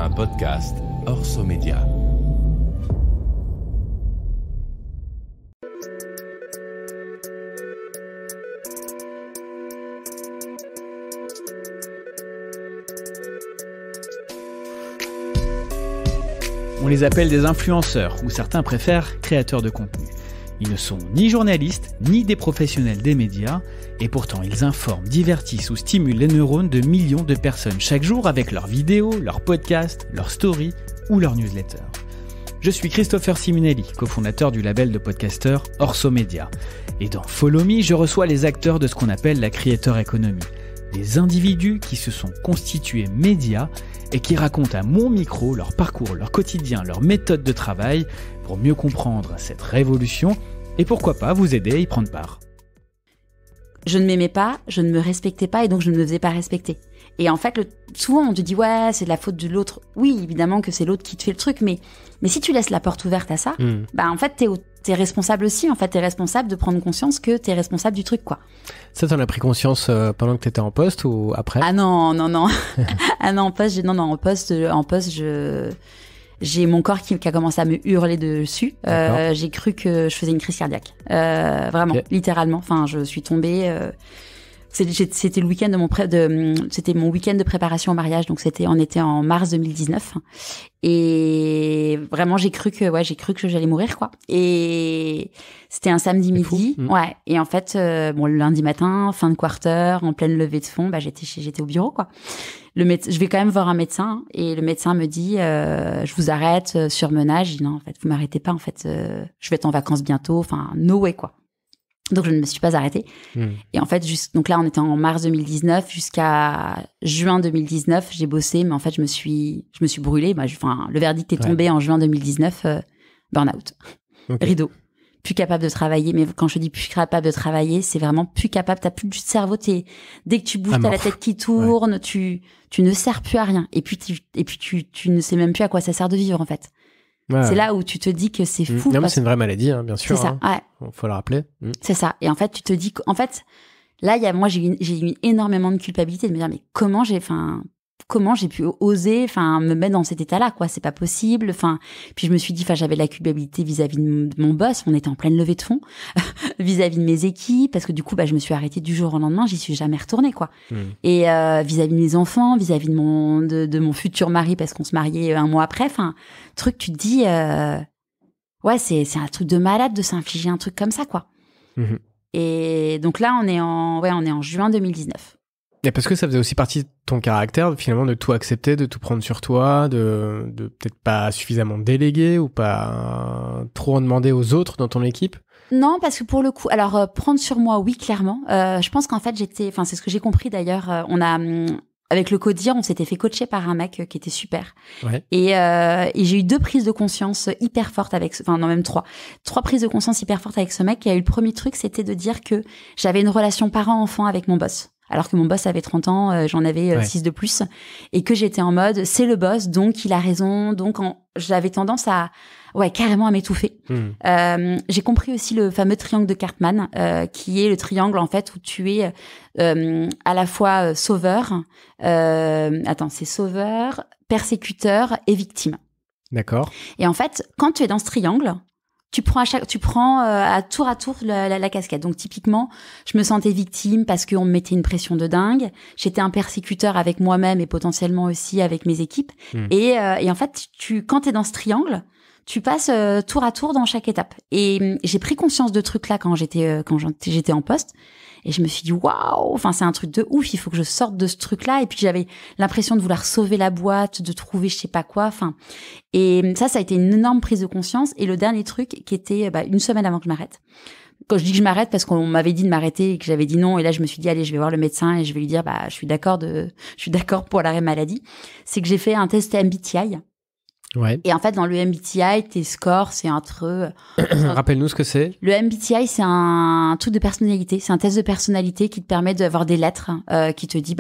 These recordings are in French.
un podcast Orso Média. On les appelle des influenceurs, ou certains préfèrent créateurs de contenu. Ils ne sont ni journalistes, ni des professionnels des médias, et pourtant ils informent, divertissent ou stimulent les neurones de millions de personnes chaque jour avec leurs vidéos, leurs podcasts, leurs stories ou leurs newsletters. Je suis Christopher Simonelli, cofondateur du label de podcasteurs Orso Média. Et dans Follow Me, je reçois les acteurs de ce qu'on appelle la creator economy. Des individus qui se sont constitués médias et qui racontent à mon micro leur parcours, leur quotidien, leur méthode de travail pour mieux comprendre cette révolution et pourquoi pas vous aider à y prendre part. Je ne m'aimais pas, je ne me respectais pas et donc je ne me faisais pas respecter. Et en fait, souvent on te dit ouais, c'est de la faute de l'autre. Oui, évidemment que c'est l'autre qui te fait le truc, mais si tu laisses la porte ouverte à ça, bah en fait t'es responsable aussi. En fait, t'es responsable de prendre conscience que t'es responsable du truc, quoi. Ça, t'en as pris conscience pendant que t'étais en poste ou après? Ah non. Ah non, en poste, j'ai mon corps qui a commencé à me hurler dessus. J'ai cru que je faisais une crise cardiaque. Vraiment, littéralement. Enfin, je suis tombée. C'était le week-end c'était mon week-end de préparation au mariage, donc on était en mars 2019. Et vraiment, j'ai cru que j'allais mourir, quoi. Et c'était un samedi midi. Ouais. Et en fait, le lundi matin, fin de quarter, en pleine levée de fond, j'étais au bureau, quoi. Je vais quand même voir un médecin, et le médecin me dit, je vous arrête, surmenage. Je dis non, en fait, vous m'arrêtez pas, en fait, je vais être en vacances bientôt, enfin, no way, quoi. Donc, je ne me suis pas arrêtée. Et en fait, donc là, on était en mars 2019 jusqu'à juin 2019. J'ai bossé, mais en fait, je me suis brûlée. Le verdict est tombé en juin 2019. Burn-out. Okay. Rideau. Plus capable de travailler. Mais quand je dis plus capable de travailler, c'est vraiment plus capable. T'as plus de cerveau. Dès que tu bouges, t'as la tête qui tourne. Tu ne sers plus à rien. Et puis, tu ne sais même plus à quoi ça sert de vivre, en fait. Ouais. C'est là où tu te dis que c'est fou. Non, mais c'est une vraie maladie, hein, bien sûr. C'est ça, ouais. Faut le rappeler. C'est ça. Et en fait, tu te dis qu'en fait, là, j'ai eu énormément de culpabilité de me dire, mais comment j'ai pu oser, me mettre dans cet état-là, quoi. C'est pas possible. Puis je me suis dit, j'avais de la culpabilité vis-à-vis de mon boss. On était en pleine levée de fonds vis-à-vis de mes équipes, parce que du coup, je me suis arrêtée du jour au lendemain. J'y suis jamais retournée, quoi. Et vis-à-vis de mes enfants, vis-à-vis de mon futur mari, parce qu'on se mariait un mois après. Truc, tu te dis, ouais, c'est un truc de malade de s'infliger un truc comme ça, quoi. Et donc là, on est en juin 2019. Et parce que ça faisait aussi partie de ton caractère, finalement, de tout accepter, de tout prendre sur toi, de peut-être pas suffisamment déléguer ou pas trop en demander aux autres dans ton équipe? Non, parce que pour le coup, alors prendre sur moi, oui, clairement. Je pense qu'en fait, c'est ce que j'ai compris d'ailleurs. Avec le Codir, on s'était fait coacher par un mec qui était super. Ouais. Et j'ai eu 2 prises de conscience hyper fortes même 3 prises de conscience hyper fortes avec ce mec. Et le premier truc, c'était de dire que j'avais une relation parent-enfant avec mon boss. Alors que mon boss avait 30 ans, j'en avais 6 de plus. Et que j'étais en mode, c'est le boss, donc il a raison. Donc j'avais tendance carrément à m'étouffer. J'ai compris aussi le fameux triangle de Cartman, qui est le triangle, en fait, où tu es à la fois sauveur, c'est sauveur, persécuteur et victime. D'accord. Et en fait, quand tu es dans ce triangle, tu prends à tour la casquette. Donc typiquement, je me sentais victime parce qu'on me mettait une pression de dingue. J'étais un persécuteur avec moi-même et potentiellement aussi avec mes équipes. Et en fait, quand t'es dans ce triangle, tu passes tour à tour dans chaque étape. Et j'ai pris conscience de trucs là quand j'étais en poste. Et je me suis dit, waouh, c'est un truc de ouf, il faut que je sorte de ce truc-là. Et puis, j'avais l'impression de vouloir sauver la boîte, de trouver je sais pas quoi. Et ça a été une énorme prise de conscience. Et le dernier truc qui était une semaine avant que je m'arrête. Quand je dis que je m'arrête, parce qu'on m'avait dit de m'arrêter et que j'avais dit non. Et là, je me suis dit, allez, je vais voir le médecin et je vais lui dire, je suis d'accord pour l'arrêt maladie. C'est que j'ai fait un test MBTI. Ouais. Et en fait, dans le MBTI, tes scores, c'est entre... Rappelle-nous ce que c'est. Le MBTI, c'est un truc de personnalité. C'est un test de personnalité qui te permet d'avoir des lettres qui te dit,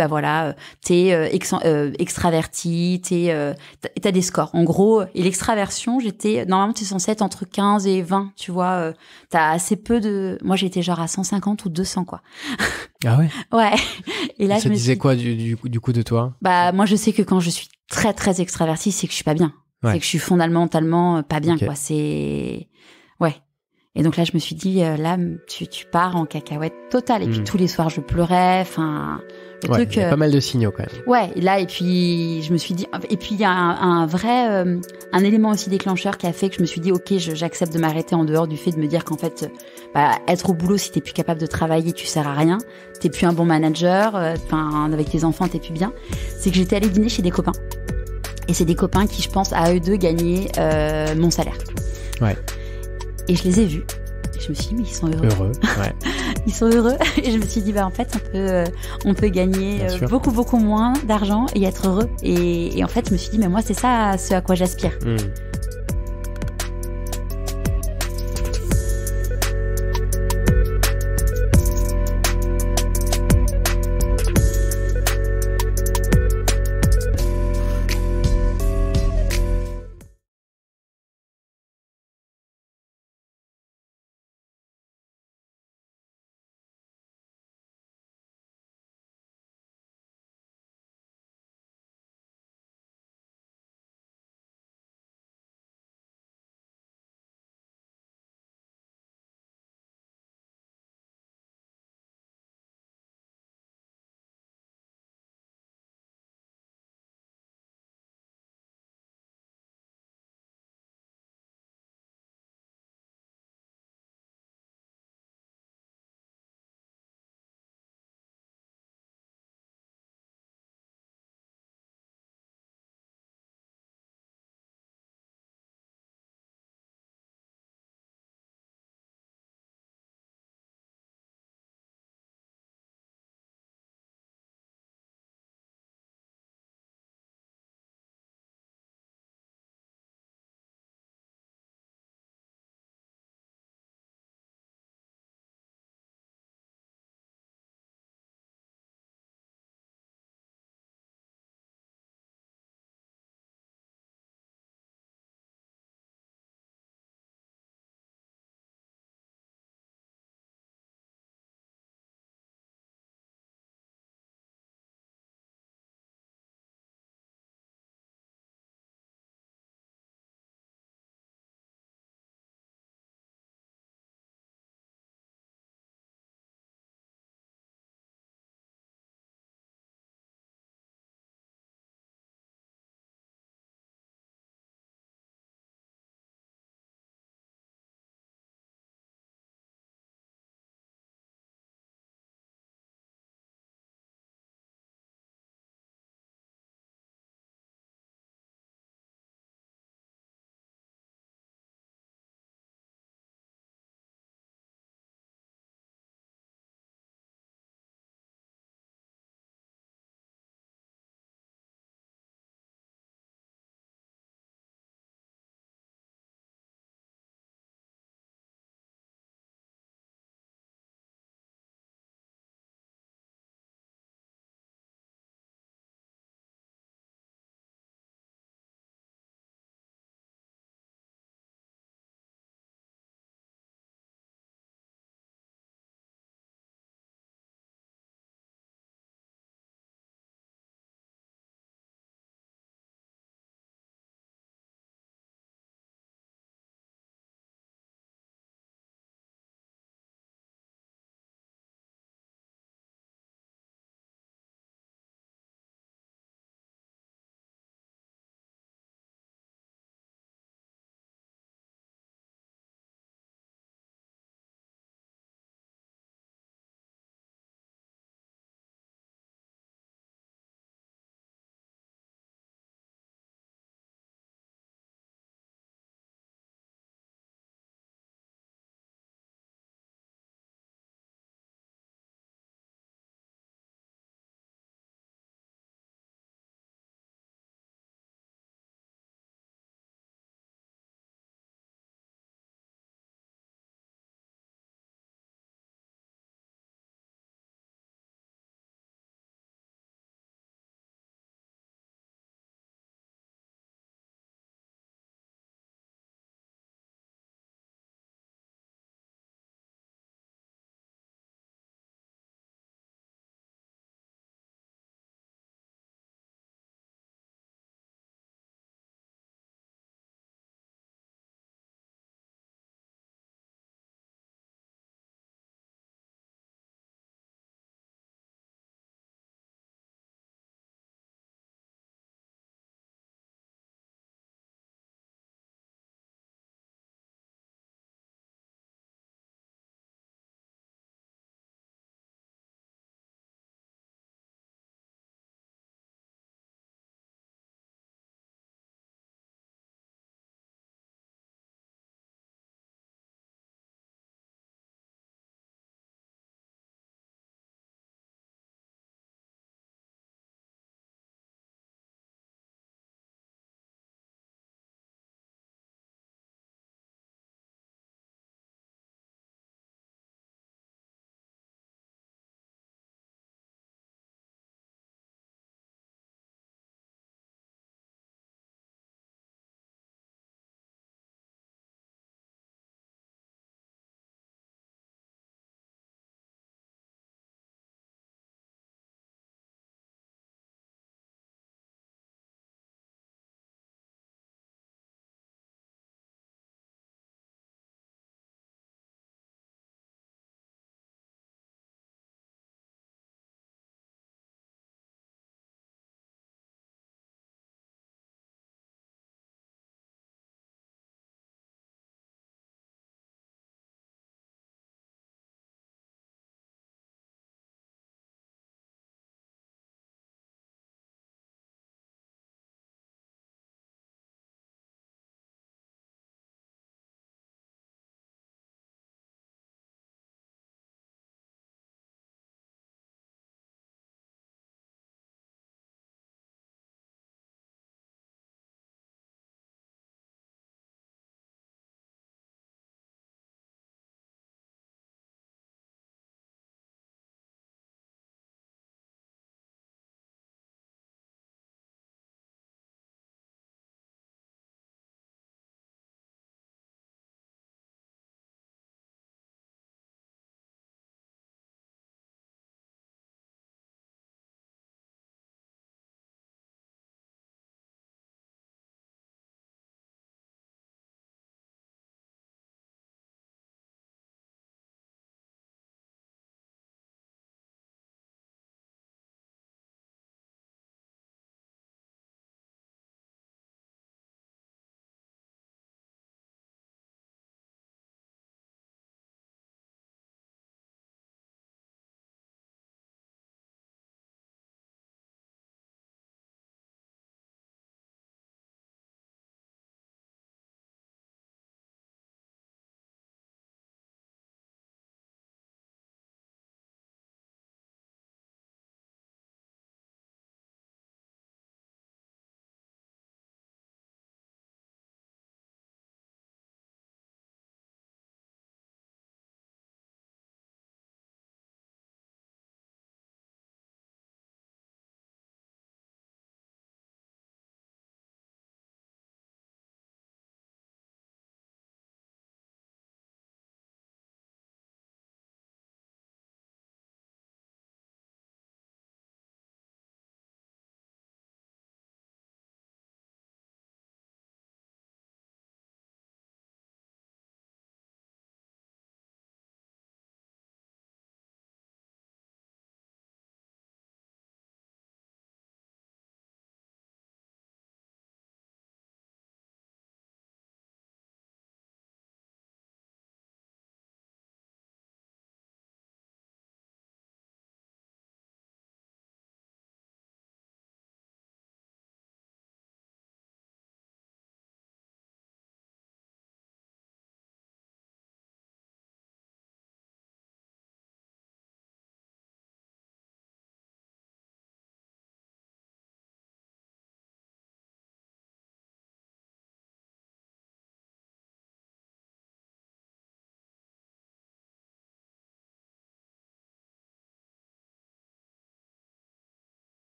t'es extraverti, t'as des scores. En gros, et l'extraversion, normalement, t'es censé être entre 15 et 20, tu vois. T'as assez peu de... Moi, j'étais genre à 150 ou 200, quoi. Ah ouais? Ouais. Et là, ça disait quoi, du coup, de toi? Moi, je sais que quand je suis très très extravertie, c'est que je suis pas bien. C'est que je suis fondamentalement pas bien, quoi. C'est Et donc là, je me suis dit, là, tu pars en cacahuète totale. Et puis tous les soirs, je pleurais. Enfin, il y a pas mal de signaux quand même. Ouais, et là, et puis je me suis dit, et puis il y a un vrai, un élément aussi déclencheur qui a fait que je me suis dit, ok, j'accepte de m'arrêter en dehors du fait de me dire qu'en fait, être au boulot, si t'es plus capable de travailler, tu sers à rien. T'es plus un bon manager. Enfin, avec tes enfants, t'es plus bien. C'est que j'étais allée dîner chez des copains. Et c'est des copains qui, je pense, à eux deux, gagnaient mon salaire. Ouais. Et je les ai vus. Et je me suis dit, mais ils sont heureux. Ils sont heureux. Et je me suis dit, en fait, on peut gagner beaucoup, beaucoup moins d'argent et être heureux. Et en fait, je me suis dit, mais moi, c'est ça ce à quoi j'aspire.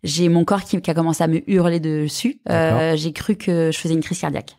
j'ai mon corps qui a commencé à me hurler dessus. J'ai cru que je faisais une crise cardiaque.